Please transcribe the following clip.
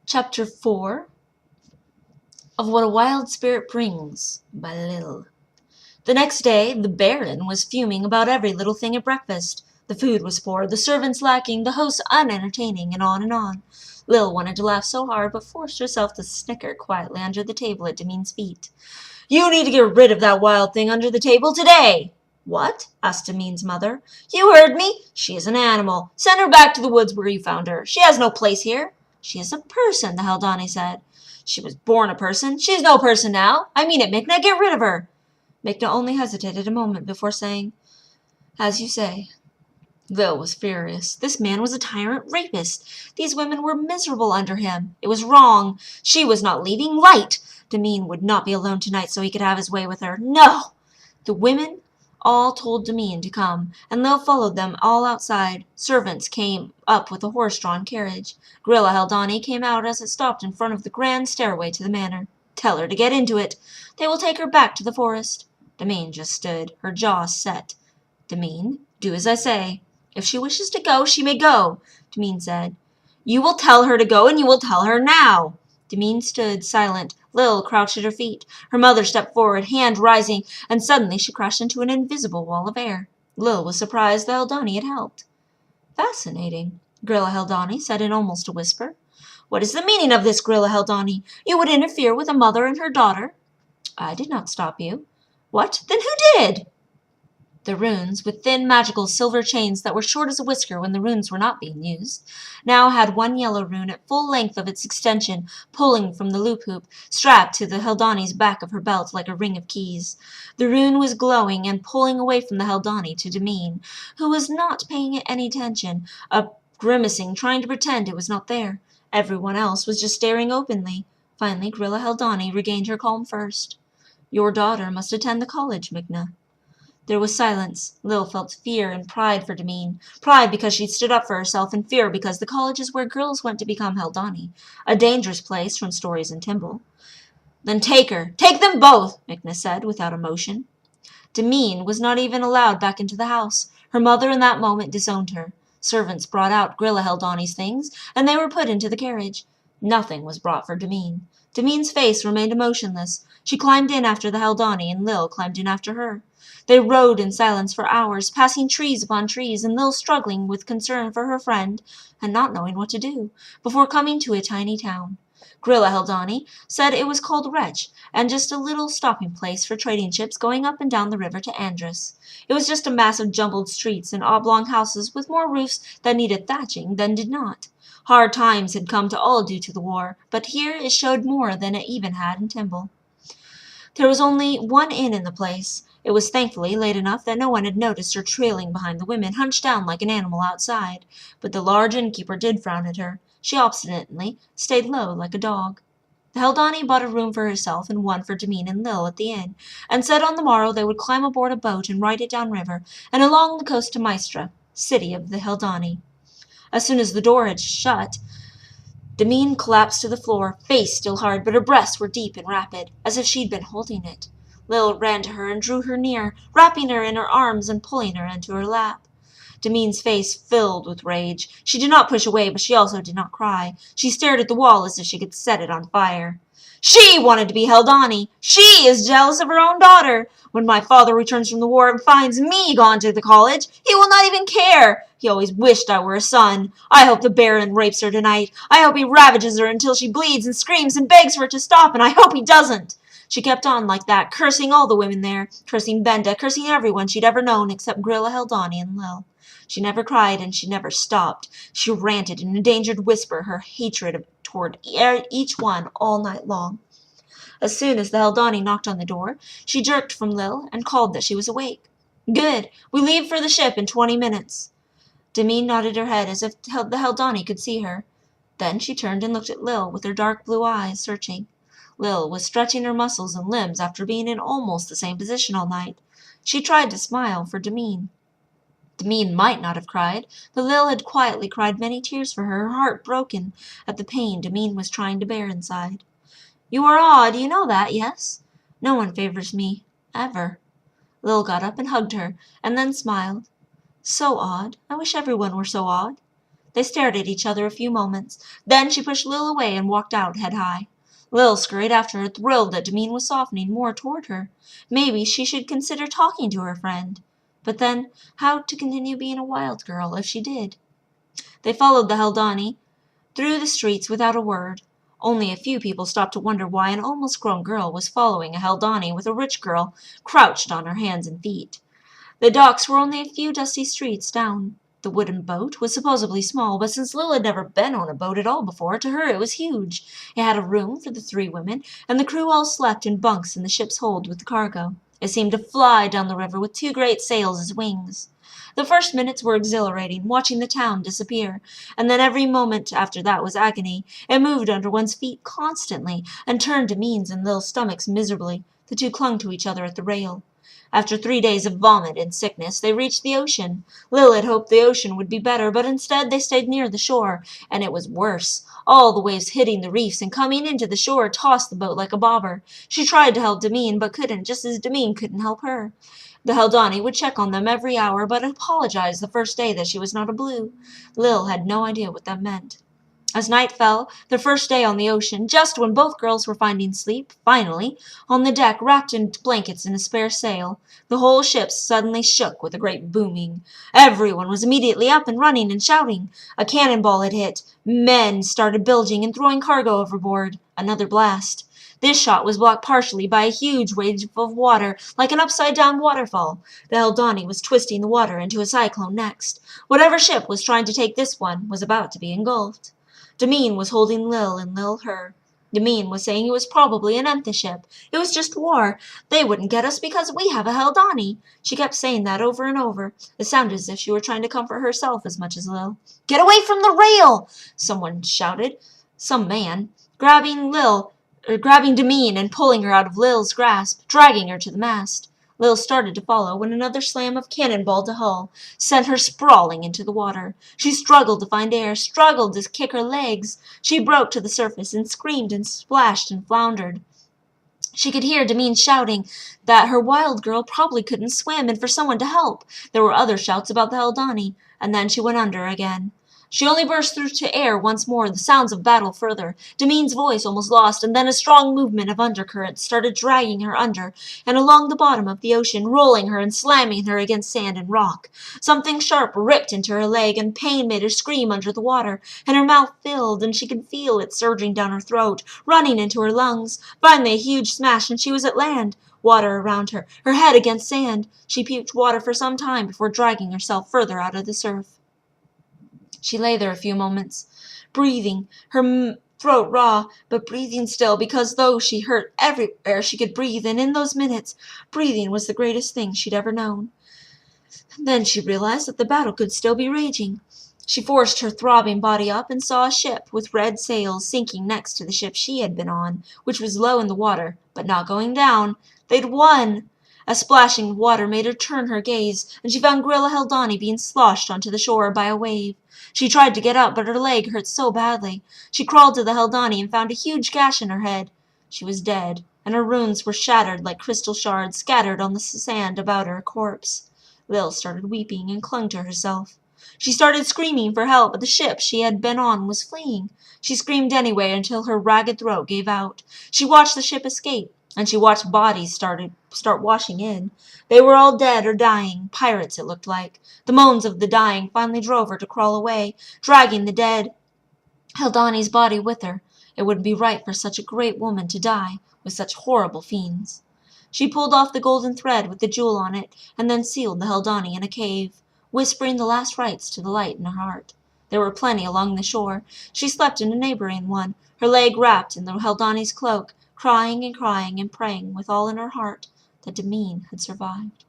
Chapter 4 of What a Wild Spirit Brings by Lil. The next day the Baron was fuming about every little thing at breakfast. The food was poor, the servants lacking, the hosts unentertaining, and on and on. Lil wanted to laugh so hard, but forced herself to snicker quietly under the table at Demine's feet. "You need to get rid of that wild thing under the table today!" "What?" asked Demine's mother. "You heard me! She is an animal. Send her back to the woods where you found her. She has no place here." "She is a person," the Haldani said. "She was born a person. She is no person now. I mean it, Mikna. Get rid of her." Mikna only hesitated a moment before saying, "As you say." Lil was furious. This man was a tyrant rapist. These women were miserable under him. It was wrong. She was not leaving light. Demine would not be alone tonight so he could have his way with her. No! The women all told Demine to come, and Lil followed them all outside. Servants came up with a horse-drawn carriage. Grilla Haldani came out as it stopped in front of the grand stairway to the manor. "Tell her to get into it. They will take her back to the forest." Demine just stood, her jaw set. "Demine, do as I say." "If she wishes to go, she may go," Demine said. "You will tell her to go, and you will tell her now." Demine stood silent. Lil crouched at her feet. Her mother stepped forward, hand rising, and suddenly she crashed into an invisible wall of air. Lil was surprised the Haldani had helped. "Fascinating," Grilla Haldani said in almost a whisper. "What is the meaning of this, Grilla Haldani? You would interfere with a mother and her daughter?" "I did not stop you." "What? Then who did?" The runes, with thin magical silver chains that were short as a whisker when the runes were not being used, now had one yellow rune at full length of its extension, pulling from the loop-hoop, strapped to the Haldani's back of her belt like a ring of keys. The rune was glowing and pulling away from the Haldani to Demine, who was not paying it any attention, grimacing, trying to pretend it was not there. Everyone else was just staring openly. Finally, Grilla Haldani regained her calm first. "Your daughter must attend the college, Mikna." There was silence. Lil felt fear and pride for Demine. Pride because she'd stood up for herself, and fear because the college is where girls went to become Haldani. A dangerous place from stories in Timble. "Then take her. Take them both," Mikna said, without emotion. Demine was not even allowed back into the house. Her mother in that moment disowned her. Servants brought out Grilla Haldani's things, and they were put into the carriage. Nothing was brought for Demine. Demine's face remained emotionless. She climbed in after the Haldani, and Lil climbed in after her. They rode in silence for hours, passing trees upon trees, and Lil struggling with concern for her friend, and not knowing what to do, before coming to a tiny town. Grilla Haldani said it was called Wretch, and just a little stopping place for trading ships going up and down the river to Andrus. It was just a mass of jumbled streets and oblong houses with more roofs that needed thatching than did not. Hard times had come to all due to the war, but here it showed more than it even had in Timble. There was only one inn in the place. It was thankfully late enough that no one had noticed her trailing behind the women, hunched down like an animal outside. But the large innkeeper did frown at her. She obstinately stayed low like a dog. The Haldani bought a room for herself and one for Demine and Lil at the inn, and said on the morrow they would climb aboard a boat and ride it down river and along the coast to Maestra, city of the Haldani. As soon as the door had shut, Demine collapsed to the floor, face still hard, but her breaths were deep and rapid, as if she'd been holding it. Lil ran to her and drew her near, wrapping her in her arms and pulling her into her lap. Demine's face filled with rage. She did not push away, but she also did not cry. She stared at the wall as if she could set it on fire. "She wanted to be Haldani. She is jealous of her own daughter. When my father returns from the war and finds me gone to the college, he will not even care. He always wished I were a son. I hope the Baron rapes her tonight. I hope he ravages her until she bleeds and screams and begs for it to stop, and I hope he doesn't." She kept on like that, cursing all the women there, cursing Benda, cursing everyone she'd ever known except Grilla Haldani and Lil. She never cried, and she never stopped. She ranted in an endangered whisper her hatred toward each one all night long. As soon as the Haldani knocked on the door, she jerked from Lil and called that she was awake. "Good. We leave for the ship in 20 minutes. Demine nodded her head as if the Haldani could see her. Then she turned and looked at Lil with her dark blue eyes searching. Lil was stretching her muscles and limbs after being in almost the same position all night. She tried to smile for Demine. Demine might not have cried, but Lil had quietly cried many tears for her heart broken at the pain Demine was trying to bear inside. "You are odd, you know that, yes? No one favors me, ever." Lil got up and hugged her, and then smiled. "So odd. I wish everyone were so odd." They stared at each other a few moments. Then she pushed Lil away and walked out head high. Lil scurried after her, thrilled that Demene was softening more toward her. Maybe she should consider talking to her friend. But then, how to continue being a wild girl if she did? They followed the Haldani through the streets without a word. Only a few people stopped to wonder why an almost grown girl was following a Haldani with a rich girl crouched on her hands and feet. The docks were only a few dusty streets down. The wooden boat was supposedly small, but since Lil had never been on a boat at all before, to her it was huge. It had a room for the 3 women, and the crew all slept in bunks in the ship's hold with the cargo. It seemed to fly down the river with 2 great sails as wings. The first minutes were exhilarating, watching the town disappear, and then every moment after that was agony. It moved under one's feet constantly, and turned Demene's and Lil's stomachs miserably. The 2 clung to each other at the rail. After 3 days of vomit and sickness, they reached the ocean. Lil had hoped the ocean would be better, but instead they stayed near the shore, and it was worse. All the waves hitting the reefs and coming into the shore tossed the boat like a bobber. She tried to help Demene, but couldn't, just as Demene couldn't help her. The Haldani would check on them every hour, but apologized the first day that she was not a blue. Lil had no idea what that meant. As night fell, their first day on the ocean, just when both girls were finding sleep, finally, on the deck wrapped in blankets and a spare sail, the whole ship suddenly shook with a great booming. Everyone was immediately up and running and shouting. A cannonball had hit. Men started bilging and throwing cargo overboard. Another blast. This shot was blocked partially by a huge wave of water, like an upside-down waterfall. The Haldani was twisting the water into a cyclone next. Whatever ship was trying to take this one was about to be engulfed. Demene was holding Lil and Lil her. Demene was saying it was probably an empty ship. It was just war. They wouldn't get us because we have a Haldani. She kept saying that over and over. It sounded as if she were trying to comfort herself as much as Lil. "Get away from the rail!" someone shouted. Some man, grabbing Demene and pulling her out of Lil's grasp, dragging her to the mast. Lil started to follow when another slam of cannonball to hull sent her sprawling into the water. She struggled to find air, struggled to kick her legs. She broke to the surface and screamed and splashed and floundered. She could hear Demene shouting that her wild girl probably couldn't swim and for someone to help. There were other shouts about the Haldani, and then she went under again. She only burst through to air once more, the sounds of battle further. Demene's voice almost lost, and then a strong movement of undercurrent started dragging her under and along the bottom of the ocean, rolling her and slamming her against sand and rock. Something sharp ripped into her leg, and pain made her scream under the water, and her mouth filled, and she could feel it surging down her throat, running into her lungs. Finally a huge smash, and she was at land. Water around her, her head against sand. She puked water for some time before dragging herself further out of the surf. She lay there a few moments, breathing, her throat raw, but breathing still, because though she hurt everywhere she could breathe, and in those minutes, breathing was the greatest thing she'd ever known. Then she realized that the battle could still be raging. She forced her throbbing body up and saw a ship with red sails sinking next to the ship she had been on, which was low in the water, but not going down. They'd won! A splashing of water made her turn her gaze, and she found Grilla Haldani being sloshed onto the shore by a wave. She tried to get up, but her leg hurt so badly. She crawled to the Haldani and found a huge gash in her head. She was dead, and her runes were shattered like crystal shards scattered on the sand about her corpse. Lil started weeping and clung to herself. She started screaming for help, but the ship she had been on was fleeing. She screamed anyway until her ragged throat gave out. She watched the ship escape, and she watched bodies start washing in. They were all dead or dying, pirates it looked like. The moans of the dying finally drove her to crawl away, dragging the dead Haldani's body with her. It wouldn't be right for such a great woman to die with such horrible fiends. She pulled off the golden thread with the jewel on it, and then sealed the Haldani in a cave, whispering the last rites to the light in her heart. There were plenty along the shore. She slept in a neighboring one, her leg wrapped in the Haldani's cloak, crying and praying with all in her heart that Demene had survived.